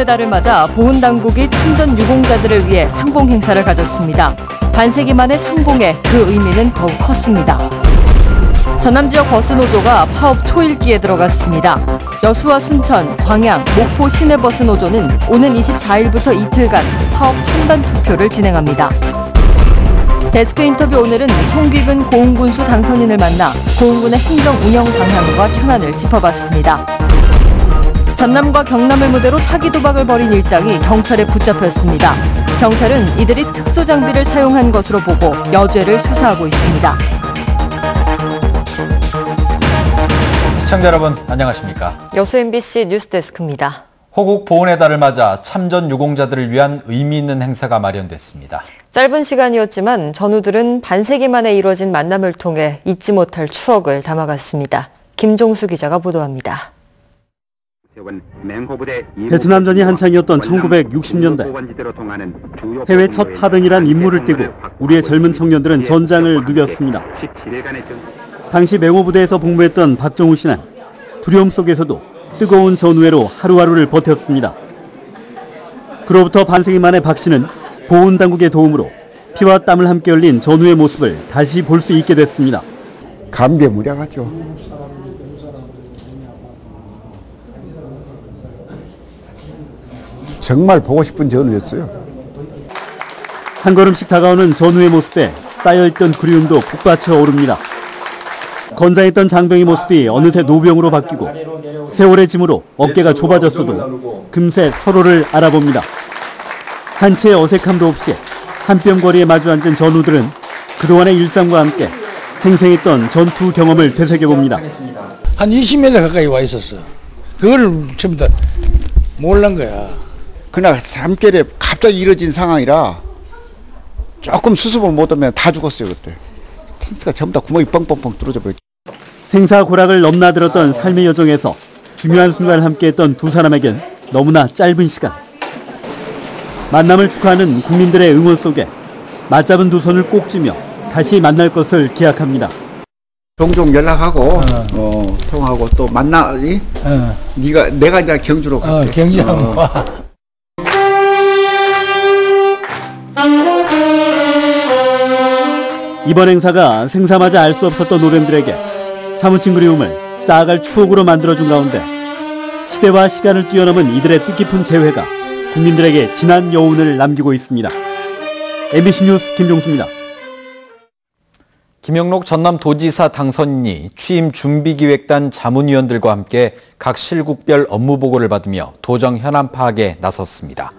보훈의 달을 맞아 보훈당국이 참전 유공자들을 위해 상봉 행사를 가졌습니다. 반세기 만의 상봉에 그 의미는 더욱 컸습니다. 전남 지역 버스노조가 파업 초일기에 들어갔습니다. 여수와 순천, 광양, 목포 시내버스 노조는 오는 24일부터 이틀간 파업 찬반 투표를 진행합니다. 데스크 인터뷰 오늘은 송귀근 고흥군수 당선인을 만나 고흥군의 행정 운영 방향과 현안을 짚어봤습니다. 전남과 경남을 무대로 사기 도박을 벌인 일당이 경찰에 붙잡혔습니다. 경찰은 이들이 특수장비를 사용한 것으로 보고 여죄를 수사하고 있습니다. 시청자 여러분 안녕하십니까? 여수 MBC 뉴스데스크입니다. 호국 보훈의 달을 맞아 참전 유공자들을 위한 의미 있는 행사가 마련됐습니다. 짧은 시간이었지만 전우들은 반세기 만에 이뤄진 만남을 통해 잊지 못할 추억을 담아갔습니다. 김종수 기자가 보도합니다. 베트남전이 한창이었던 1960년대 해외 첫 파병이란 임무를 띠고 우리의 젊은 청년들은 전장을 누볐습니다. 당시 맹호부대에서 복무했던 박정우 씨는 두려움 속에서도 뜨거운 전우회로 하루하루를 버텼습니다. 그로부터 반세기 만에 박 씨는 보훈당국의 도움으로 피와 땀을 함께 흘린 전우의 모습을 다시 볼 수 있게 됐습니다. 감개무량하죠. 정말 보고 싶은 전우였어요. 한 걸음씩 다가오는 전우의 모습에 쌓여있던 그리움도 북받쳐 오릅니다. 건장했던 장병의 모습이 어느새 노병으로 바뀌고 세월의 짐으로 어깨가 좁아졌어도 금세 서로를 알아봅니다. 한치의 어색함도 없이 한 뼘 거리에 마주 앉은 전우들은 그동안의 일상과 함께 생생했던 전투 경험을 되새겨봅니다. 한 20m 가까이 와 있었어. 그걸 전부 다 몰란 거야. 그날 잠결에 갑자기 이뤄진 상황이라 조금 수습을 못하면 다 죽었어요. 그때 텐트가 전부 다 구멍이 뻥뻥뻥 뚫어져 버렸죠. 생사고락을 넘나들었던 삶의 여정에서 중요한 순간을 함께했던 두 사람에겐 너무나 짧은 시간. 만남을 축하하는 국민들의 응원 속에 맞잡은 두 손을 꼭 쥐며 다시 만날 것을 기약합니다. 종종 연락하고 통화하고 또 만나니 내가 이제 경주로 갈게. 경주하고 와. 이번 행사가 생사마저 알 수 없었던 노령들에게 사무친 그리움을 쌓아갈 추억으로 만들어준 가운데 시대와 시간을 뛰어넘은 이들의 뜻깊은 재회가 국민들에게 진한 여운을 남기고 있습니다. MBC 뉴스 김종수입니다. 김영록 전남도지사 당선인이 취임 준비기획단 자문위원들과 함께 각 실국별 업무보고를 받으며 도정 현안 파악에 나섰습니다.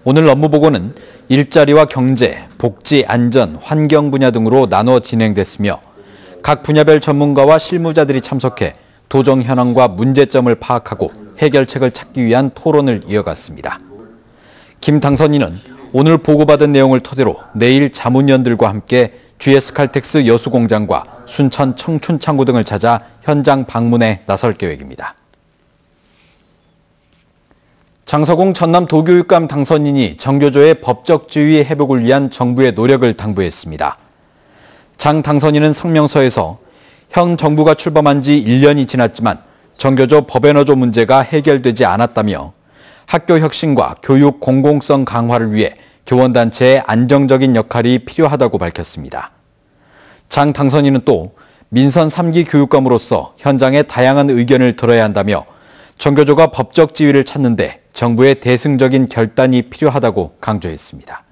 오늘 업무보고는 일자리와 경제, 복지, 안전, 환경 분야 등으로 나눠 진행됐으며 각 분야별 전문가와 실무자들이 참석해 도정 현황과 문제점을 파악하고 해결책을 찾기 위한 토론을 이어갔습니다. 김 당선인은 오늘 보고받은 내용을 토대로 내일 자문위원들과 함께 GS칼텍스 여수공장과 순천 청춘창고 등을 찾아 현장 방문에 나설 계획입니다. 장서공 전남도교육감 당선인이 정교조의 법적 지위 회복을 위한 정부의 노력을 당부했습니다. 장 당선인은 성명서에서 현 정부가 출범한 지 1년이 지났지만 정교조 법외노조 문제가 해결되지 않았다며 학교 혁신과 교육 공공성 강화를 위해 교원단체의 안정적인 역할이 필요하다고 밝혔습니다. 장 당선인은 또 민선 3기 교육감으로서 현장의 다양한 의견을 들어야 한다며 정교조가 법적 지위를 찾는데 정부의 대승적인 결단이 필요하다고 강조했습니다.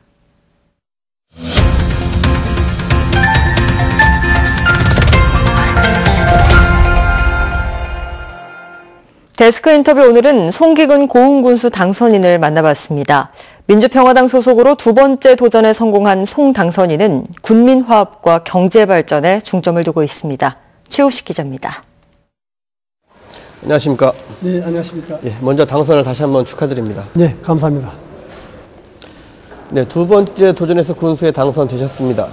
데스크 인터뷰 오늘은 송귀근 고흥군수 당선인을 만나봤습니다. 민주평화당 소속으로 두 번째 도전에 성공한 송 당선인은 군민화합과 경제발전에 중점을 두고 있습니다. 최우식 기자입니다. 안녕하십니까? 네, 안녕하십니까? 예, 먼저 당선을 다시 한번 축하드립니다. 네, 감사합니다. 네, 두 번째 도전에서 군수에 당선되셨습니다.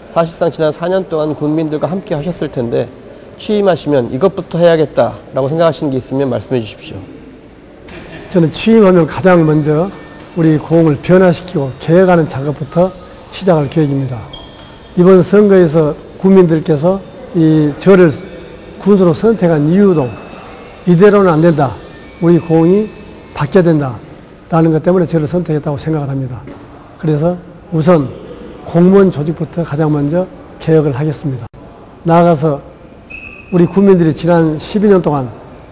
사실상 지난 4년 동안 군민들과 함께 하셨을 텐데 취임하시면 이것부터 해야겠다라고 생각하시는 게 있으면 말씀해 주십시오. 저는 취임하면 가장 먼저 우리 고흥을 변화시키고 개혁하는 작업부터 시작할 계획입니다. 이번 선거에서 국민들께서 저를 군수로 선택한 이유도 이대로는 안 된다. 우리 고흥이 바뀌어야 된다. 라는 것 때문에 저를 선택했다고 생각을 합니다. 그래서 우선 공무원 조직부터 가장 먼저 개혁을 하겠습니다. 나아가서 우리 국민들이 지난 12년 동안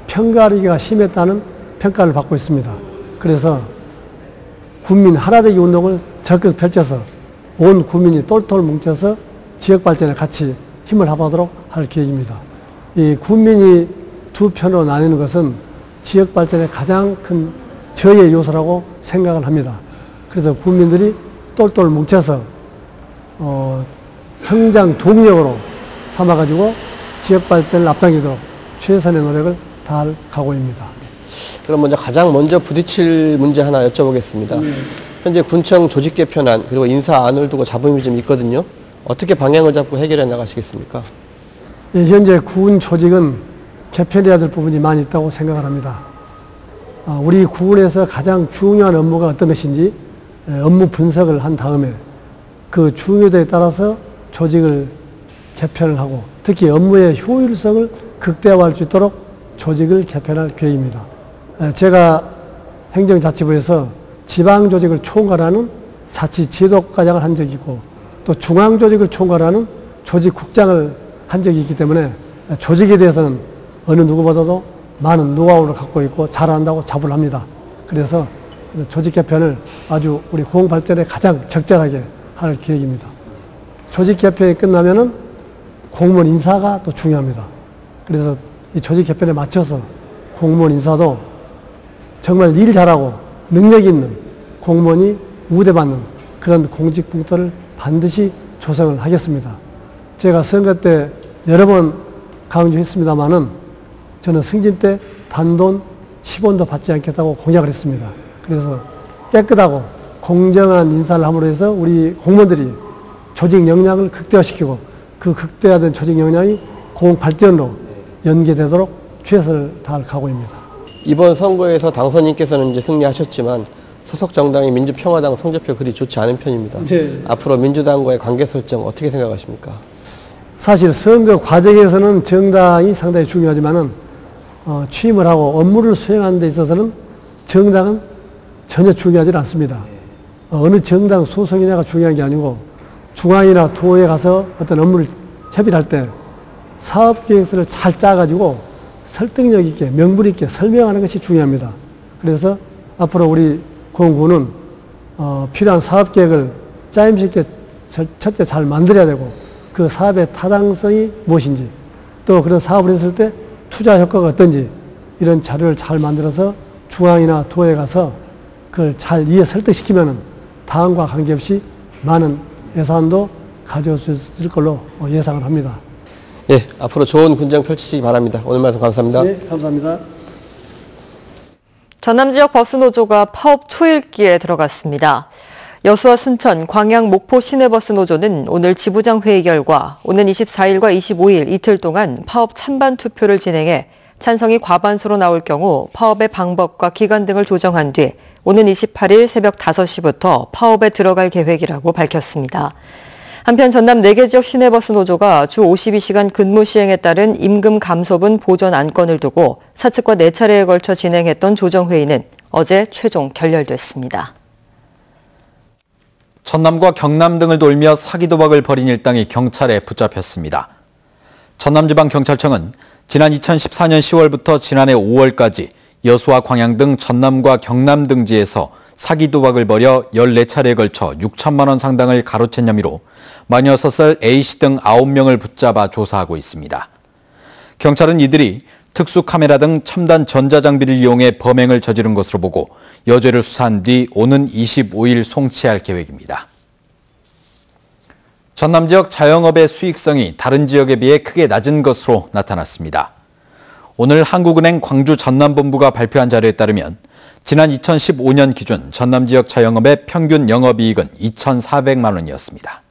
편가르기가 심했다는 평가를 받고 있습니다. 그래서 국민 하나되기 운동을 적극 펼쳐서 온 국민이 똘똘 뭉쳐서 지역 발전에 같이 힘을 합하도록 할 계획입니다. 이 국민이 두 편으로 나뉘는 것은 지역 발전의 가장 큰 저해 요소라고 생각을 합니다. 그래서 국민들이 똘똘 뭉쳐서 성장 동력으로 삼아가지고 지역 발전을 앞당기도록 최선의 노력을 다할 각오입니다. 그럼 가장 먼저 부딪힐 문제 하나 여쭤보겠습니다. 현재 군청 조직 개편안 그리고 인사 안을 두고 잡음이 좀 있거든요. 어떻게 방향을 잡고 해결해 나가시겠습니까? 예, 현재 군 조직은 개편해야 될 부분이 많이 있다고 생각을 합니다. 우리 군에서 가장 중요한 업무가 어떤 것인지 업무 분석을 한 다음에 그 중요도에 따라서 조직을 개편을 하고 특히 업무의 효율성을 극대화할 수 있도록 조직을 개편할 계획입니다. 제가 행정자치부에서 지방조직을 총괄하는 자치지도과장을 한 적이 있고 또 중앙조직을 총괄하는 조직국장을 한 적이 있기 때문에 조직에 대해서는 어느 누구보다도 많은 노하우를 갖고 있고 잘한다고 자부를 합니다. 그래서 조직 개편을 아주 우리 공공 발전에 가장 적절하게 할 계획입니다. 조직 개편이 끝나면은 공무원 인사가 또 중요합니다. 그래서 이 조직 개편에 맞춰서 공무원 인사도 정말 일 잘하고 능력 있는 공무원이 우대받는 그런 공직 풍토를 반드시 조성을 하겠습니다. 제가 선거 때 여러 번 강조했습니다마는 저는 승진 때 단돈 10원도 받지 않겠다고 공약을 했습니다. 그래서 깨끗하고 공정한 인사를 함으로 해서 우리 공무원들이 조직 역량을 극대화시키고 그 극대화된 조직 역량이 공공 발전으로 연계되도록 최선을 다할 각오입니다. 이번 선거에서 당선인께서는 이제 승리하셨지만 소속 정당이 민주평화당 성적표 그리 좋지 않은 편입니다. 네. 앞으로 민주당과의 관계 설정 어떻게 생각하십니까? 사실 선거 과정에서는 정당이 상당히 중요하지만은 취임을 하고 업무를 수행하는 데 있어서는 정당은 전혀 중요하지 않습니다. 어느 정당 소속이냐가 중요한 게 아니고 중앙이나 도에 가서 어떤 업무를 협의를 할 때 사업계획서를 잘 짜가지고 설득력 있게 명분 있게 설명하는 것이 중요합니다. 그래서 앞으로 우리 공군은 필요한 사업계획을 짜임새 있게 첫째 잘 만들어야 되고 그 사업의 타당성이 무엇인지 또 그런 사업을 했을 때 투자 효과가 어떤지 이런 자료를 잘 만들어서 중앙이나 도에 가서 그걸 잘 이해 설득시키면은 당과 관계없이 많은 예산도 가져올 수 있을 걸로 예상을 합니다. 예, 앞으로 좋은 군정 펼치시기 바랍니다. 오늘 말씀 감사합니다. 네, 감사합니다. 전남 지역 버스노조가 파업 초읽기에 들어갔습니다. 여수와 순천, 광양, 목포 시내버스 노조는 오늘 지부장 회의 결과 오는 24일과 25일 이틀 동안 파업 찬반 투표를 진행해 찬성이 과반수로 나올 경우 파업의 방법과 기간 등을 조정한 뒤 오는 28일 새벽 5시부터 파업에 들어갈 계획이라고 밝혔습니다. 한편 전남 4개 지역 시내버스 노조가 주 52시간 근무 시행에 따른 임금 감소분 보전 안건을 두고 사측과 4차례에 걸쳐 진행했던 조정회의는 어제 최종 결렬됐습니다. 전남과 경남 등을 돌며 사기 도박을 벌인 일당이 경찰에 붙잡혔습니다. 전남지방경찰청은 지난 2014년 10월부터 지난해 5월까지 여수와 광양 등 전남과 경남 등지에서 사기 도박을 벌여 14차례에 걸쳐 6천만 원 상당을 가로챈 혐의로 46살 A씨 등 9명을 붙잡아 조사하고 있습니다. 경찰은 이들이 특수카메라 등 첨단 전자장비를 이용해 범행을 저지른 것으로 보고 여죄를 수사한 뒤 오는 25일 송치할 계획입니다. 전남 지역 자영업의 수익성이 다른 지역에 비해 크게 낮은 것으로 나타났습니다. 오늘 한국은행 광주 전남본부가 발표한 자료에 따르면 지난 2015년 기준 전남 지역 자영업의 평균 영업이익은 2,400만 원이었습니다.